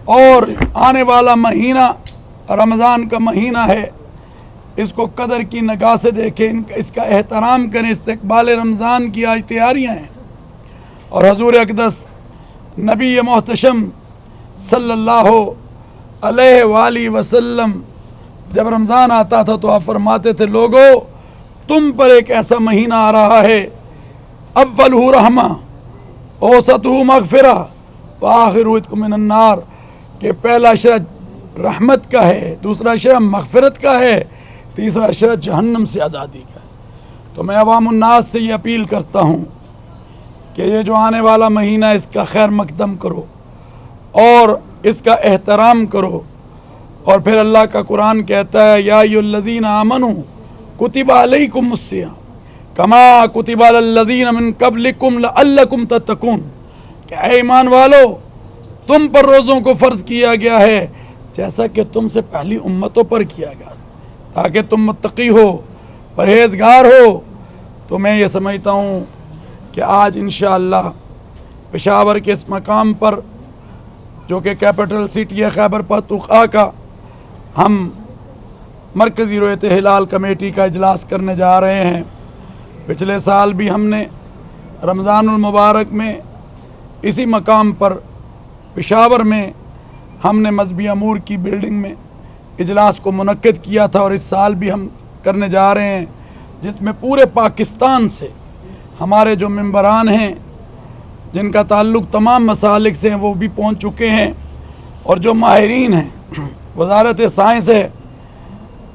और आने वाला महीना रमज़ान का महीना है, इसको कदर की निगाह से देखें, इसका एहतराम करें। इस्तक़बाल रमज़ान की आज तैयारियाँ हैं और हजूर अक़दस नबी मोहतशम सल्लल्लाहु अलैहि वसल्लम जब रमज़ान आता था तो आप फरमाते थे, लोगो तुम पर एक ऐसा महीना आ रहा है, अव्वलहु रहमा औसतहु मग़फ़िरा व आखिरुहु इत्क़ुम मिनन नार, कि पहला अशरा रहमत का है, दूसरा अशरा मग़फ़िरत का है, तीसरा अशरा जहन्नम से आज़ादी का है। तो मैं अवामुन्नास से ये अपील करता हूँ कि ये जो आने वाला महीना इसका खैर मक़दम करो और इसका एहतराम करो। और फिर अल्लाह का कुरान कहता है, या अय्युहल्लज़ीना आमनू कुतिबा अलैकुमुस्सियाम कमा कुतिबा अलल्लज़ीना मिन क़ब्लिकुम लअल्लकुम तत्तक़ून, कि ऐ ईमान वालो तुम पर रोज़ों को फ़र्ज़ किया गया है जैसा कि तुमसे पहली उम्मतों पर किया गया, ताकि तुम मुत्तक़ी हो, परहेज़गार हो। तो मैं ये समझता हूँ कि आज इंशाअल्लाह पेशावर के इस मकाम पर, जो कि कैपिटल सिटी है खैबर पख्तूनख्वा का, हम मरकज़ी रोयत हिलाल कमेटी का इजलास करने जा रहे हैं। पिछले साल भी हमने रमज़ानुल मुबारक में इसी मकाम पर पेशावर में हमने मज़हबी अमूर की बिल्डिंग में इजलास को मुनक्किद किया था और इस साल भी हम करने जा रहे हैं, जिसमें पूरे पाकिस्तान से हमारे जो मेंबरान हैं जिनका ताल्लुक़ तमाम मसालिक से हैं वो भी पहुंच चुके हैं, और जो माहिरीन हैं, वज़ारत साइंस है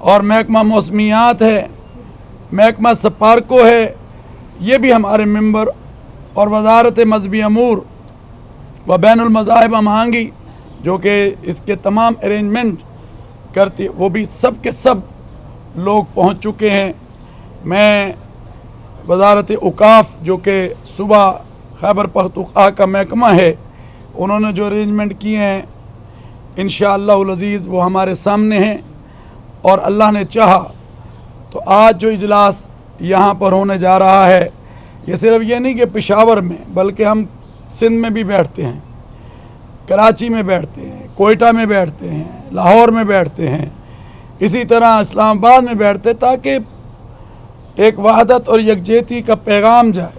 और महकमा मौसमियात है, महकमा सपारको है, ये भी हमारे मेंबर, और वज़ारत मज़हबी अमूर व बैनुल मज़ाहिब महंगी जो कि इसके तमाम अरेंजमेंट करती, वो भी सब के सब लोग पहुंच चुके हैं। मैं वज़ारत औक़ाफ़ जो कि सुबह खैबर पख्तूनख्वा का महकमा है, उन्होंने जो अरेंजमेंट किए हैं इंशाअल्लाहुल अज़ीज़ वो हमारे सामने हैं, और अल्लाह ने चाहा तो आज जो इजलास यहाँ पर होने जा रहा है, ये सिर्फ ये नहीं कि पेशावर में, बल्कि हम सिंध में भी बैठते हैं, कराची में बैठते हैं, कोयटा में बैठते हैं, लाहौर में बैठते हैं, इसी तरह इस्लामाबाद में बैठते, ताकि एक वहदत और यकजहती का पैगाम जाए।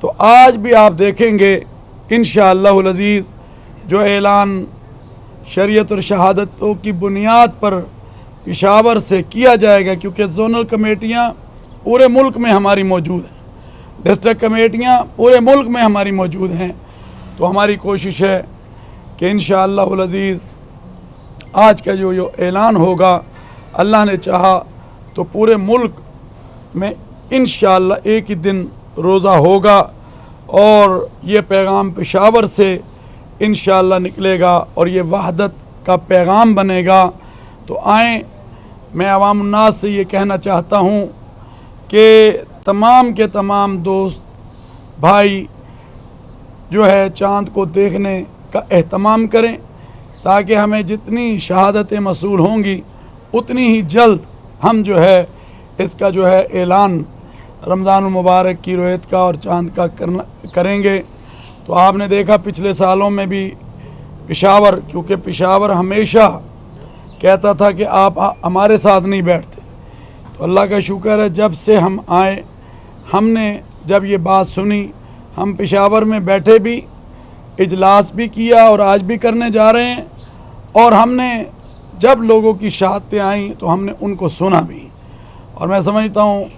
तो आज भी आप देखेंगे इंशाअल्लाहुल अज़ीज़ जो ऐलान शरीयत और शहादतों की बुनियाद पर पेशावर से किया जाएगा, क्योंकि ज़ोनल कमेटियाँ पूरे मुल्क में हमारी मौजूद हैं, डिस्ट्रिक्ट कमेटियाँ पूरे मुल्क में हमारी मौजूद हैं। तो हमारी कोशिश है कि इंशाअल्लाहुल अज़ीज़ आज का जो ऐलान होगा, अल्लाह ने चाहा तो पूरे मुल्क में इंशाअल्लाह एक ही दिन रोज़ा होगा और ये पैगाम पेशावर से इंशाअल्लाह निकलेगा और ये वहदत का पैगाम बनेगा। तो आएँ, मैं अवामुन्नास से ये कहना चाहता हूँ कि तमाम के तमाम दोस्त भाई जो है चाँद को देखने का एहतमाम करें, ताकि हमें जितनी शहादतें मसूल होंगी उतनी ही जल्द हम जो है इसका जो है ऐलान रमज़ानुल मुबारक की रोयत का और चाँद का करेंगे। तो आपने देखा पिछले सालों में भी पेशावर, क्योंकि पेशावर हमेशा कहता था कि आप हमारे साथ नहीं बैठते, तो अल्लाह का शुक्र है जब से हम आए, हमने जब ये बात सुनी, हम पेशावर में बैठे भी, इजलास भी किया और आज भी करने जा रहे हैं, और हमने जब लोगों की शहादतें आईं तो हमने उनको सुना भी, और मैं समझता हूँ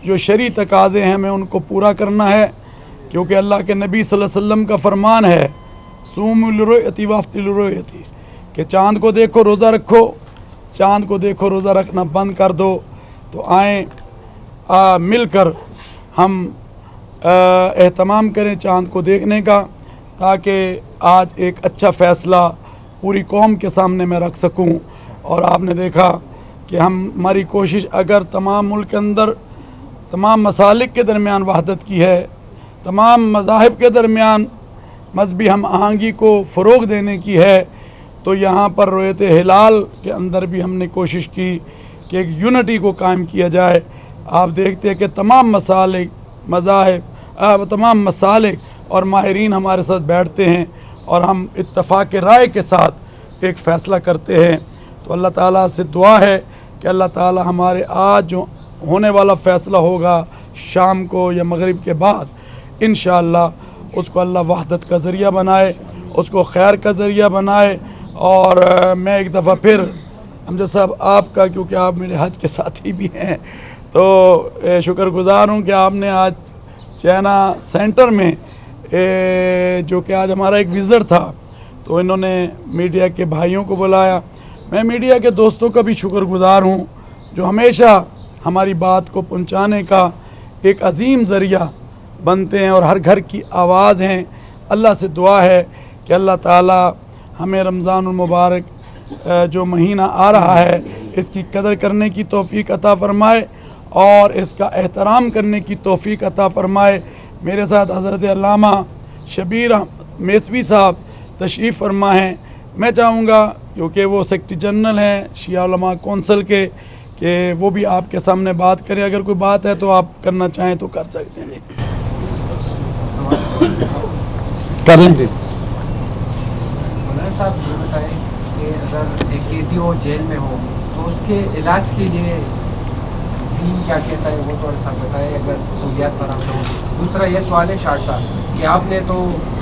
जो शरई तकाज़े हैं हमें उनको पूरा करना है, क्योंकि अल्लाह के नबी सल्लल्लाहु अलैहि वसल्लम का फरमान है, सूमु लिरुयती वफ्तिरु लिरुयती, कि चाँद को देखो रोज़ा रखो, चाँद को देखो रोज़ा रखना बंद कर दो। तो आएँ मिलकर हम एहतमाम करें चाँद को देखने का, ताकि आज एक अच्छा फ़ैसला पूरी कौम के सामने मैं रख सकूं। और आपने देखा कि हमारी कोशिश अगर तमाम मुल्क के अंदर तमाम मसालिक के दरमियान वहदत की है, तमाम मज़ाहिब के दरमियान मजहबी हम आहंगी को फ़रोग़ देने की है, तो यहाँ पर रोयत हिलाल के अंदर भी हमने कोशिश की कि एक यूनिटी को कायम किया जाए। आप देखते हैं कि तमाम मसालिक मज़ाहिब तमाम मसालिक और माहिरीन हमारे साथ बैठते हैं और हम इत्तफ़ाक़ राय के साथ एक फ़ैसला करते हैं। तो अल्लाह ताला से दुआ है कि अल्लाह ताला हमारे आज जो होने वाला फ़ैसला होगा शाम को या मगरिब के बाद, इंशाअल्लाह उसको अल्लाह वहदत का ज़रिया बनाए, उसको खैर का ज़रिया बनाए। और मैं एक दफ़ा फिर अमजद साहब आपका, क्योंकि आप मेरे हज के साथी भी हैं, तो शुक्रगुज़ार हूँ कि आपने आज चाइना सेंटर में जो कि आज हमारा एक विज़िट था, तो इन्होंने मीडिया के भाइयों को बुलाया। मैं मीडिया के दोस्तों का भी शुक्रगुज़ार हूँ जो हमेशा हमारी बात को पहुँचाने का एक अजीम ज़रिया बनते हैं और हर घर की आवाज़ हैं। अल्लाह से दुआ है कि अल्लाह ताला हमें रमज़ानुल मुबारक जो महीना आ रहा है इसकी कदर करने की तौफ़ीक अता फ़रमाए और इसका एहतराम करने की तौफ़ीक अता फ़रमाए। मेरे साथ हज़रत अल्लामा शबीर मेसवी साहब तशरीफ़ फरमा हैं। मैं चाहूँगा क्योंकि वो सेक्रेटरी जनरल हैं शिया उलमा कौंसिल के, कि वो भी आपके सामने बात करें। अगर कोई बात है तो आप करना चाहें तो कर सकते हैं। जी कर लें। मौलाना साहब ये बताएं कि अगर एक कैदी हो जेल में हो तो उसके इलाज के लिए दीन क्या कहता है, वो थोड़ा सा बताएं अगर सहूलियात फराहम हो। दूसरा ये सवाल है शाह साहब कि आपने तो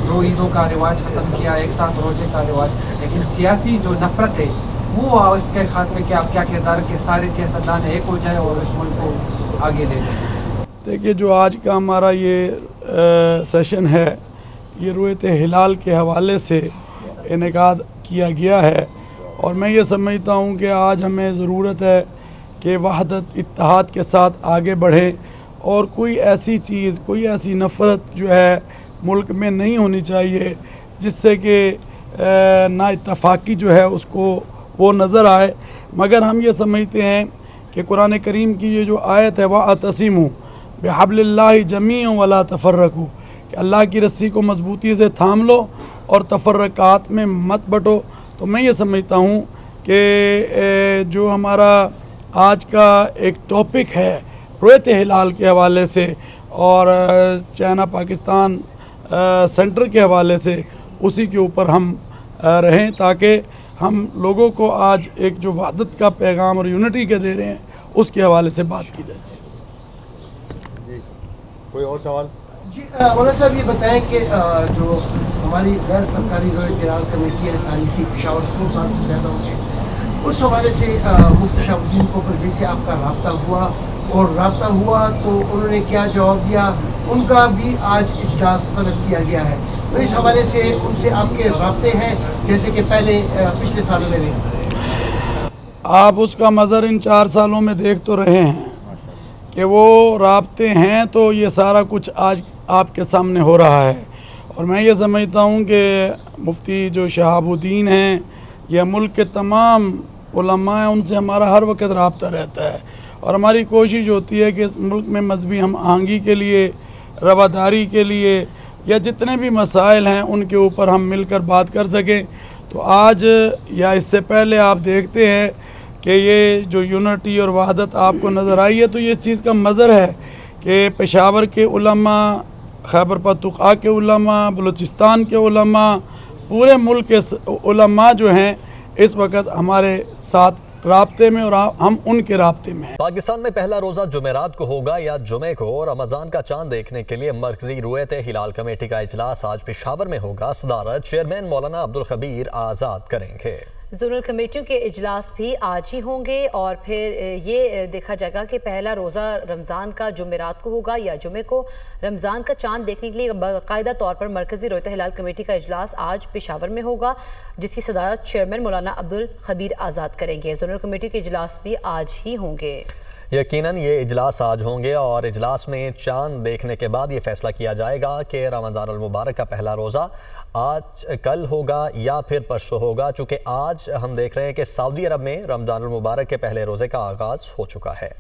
2 ईदों का रिवाज ख़त्म किया, एक साथ रोज़े का रिवाज, लेकिन सियासी जो नफ़रत है वो उसके खात्मे के आप क्या किरदार के सारे सियासतदान एक हो जाए और इस मुल्क को आगे ले जाए। देखिए, जो आज का हमारा ये सेशन है ये रुयत हिलाल के हवाले से इनेकाद किया गया है और मैं ये समझता हूँ कि आज हमें ज़रूरत है कि वहदत इत्तेहाद के साथ आगे बढ़े और कोई ऐसी चीज़, कोई ऐसी नफ़रत जो है मुल्क में नहीं होनी चाहिए जिससे कि ना इत्तफाक़ी जो है उसको वो नज़र आए। मगर हम ये समझते हैं कि कुरान करीम की ये जो आयत है वअतसिमू बिहब्लिल्लाहि जमीअन वला तफर्रकू, कि अल्लाह की रस्सी को मजबूती से थाम लो और तफर्रकात में मत बटो। तो मैं ये समझता हूँ कि जो हमारा आज का एक टॉपिक है रुयत हिलाल के हवाले से और चाइना पाकिस्तान सेंटर के हवाले से, उसी के ऊपर हम रहें ताकि हम लोगों को आज एक जो वहदत का पैगाम और यूनिटी के दे रहे हैं उसके हवाले से बात की जाए। जी कोई और सवाल? जी मौलाना साहब ये बताएं कि जो हमारी गैर सरकारी रुयत हिलाल कमेटी है तारीखी पेशावर 100 साल से ज़्यादा हो गए, उस हवाले से मुफ्ती शहाबुद्दीन को वज़ीर से आपका रब्ता हुआ और रब्ता हुआ तो उन्होंने क्या जवाब दिया, उनका भी आज इजलास तलब किया गया है, तो इस हवाले से उनसे आपके रब्ते हैं जैसे कि पहले पिछले सालों में नहीं? आप उसका मज़र इन 4 सालों में देख तो रहे हैं कि वो राब्ते हैं, तो ये सारा कुछ आज आपके सामने हो रहा है। और मैं ये समझता हूँ कि मुफ्ती जो शहाबुद्दीन हैं या मुल्क के तमाम उलमा हैं, उनसे हमारा हर वक्त राब्ता रहता है और हमारी कोशिश होती है कि इस मुल्क में मजहबी हम आहंगी के लिए, रवादारी के लिए या जितने भी मसाइल हैं उनके ऊपर हम मिलकर बात कर सकें। तो आज या इससे पहले आप देखते हैं कि ये जो यूनिटी और वहदत आपको नज़र आई है, तो ये इस चीज़ का मज़र है कि पेशावर के उलमा, खैबर पख्तूनख्वा के उलमा, बलूचिस्तान के उलमा, पूरे मुल्क के उलमा जो हैं इस वक्त हमारे साथ राब्ते में और हम उनके राब्ते में हैं। पाकिस्तान में पहला रोज़ा जुमेरात को होगा या जुमे को रमज़ान का चांद देखने के लिए मरकजी रुयत हिलाल कमेटी का इजलास आज पेशावर में होगा। सदारत चेयरमैन मौलाना अब्दुल खबीर आज़ाद करेंगे। जोनल कमेटियों के इजलास भी आज ही होंगे और फिर ये देखा जाएगा कि पहला रोज़ा रमज़ान का जुमेरात को होगा या जुमे को। रमज़ान का चांद देखने के लिए बाकायदा तौर पर मरकज़ी रुयत हिलाल कमेटी का इजलास आज पेशावर में होगा, जिसकी सदारत चेयरमैन मौलाना अब्दुल खबीर आज़ाद करेंगे। जोनल कमेटी के इजलास भी आज ही होंगे। यकीनन ये इजलास आज होंगे और इजलास में चांद देखने के बाद ये फैसला किया जाएगा कि रमज़ानुल मुबारक का पहला रोज़ा आज कल होगा या फिर परसों होगा। चूँकि आज हम देख रहे हैं कि सऊदी अरब में रमज़ानुल मुबारक के पहले रोज़े का आगाज़ हो चुका है।